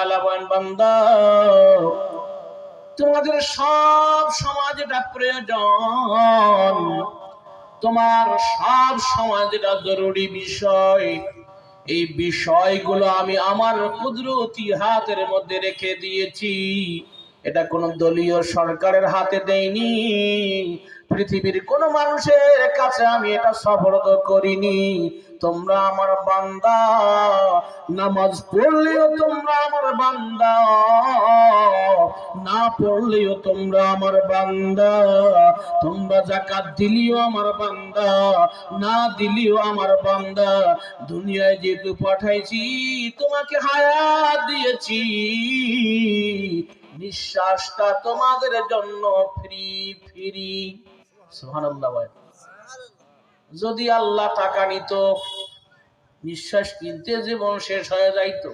আল্লাহ বলেন, বান্দা তোমাদের সব সময় যেটা প্রয়োজন, তোমার সব সময় যেটা জরুরি বিষয়, এই বিষয়গুলো আমি আমার কুদরতি হাতের মধ্যে রেখে দিয়েছি। এটা কোন দলীয় সরকারের হাতে দেইনি, পৃথিবীর কোন মানুষের কাছে আমি এটা সুপর্দ করিনি। তোমরা আমার বান্দা, নামাজ পড়লেও তোমরা আমার বান্দা, না পড়লেও তোমরা আমার বান্দা, তোমরা যাকাত দিলিও আমার বান্দা, না দিলিও আমার বান্দা। দুনিয়ায় যেহেতু পাঠাইছি, তোমাকে হায়াত দিয়েছি, নিঃশ্বাসটা তোমাদের জন্য ফ্রি ফ্রি। সুবহানাল্লাহ। যদি আল্লাহ টাকা নিত, নিঃশ্বাস কিনতে জীবন শেষ হয়ে যাইতো,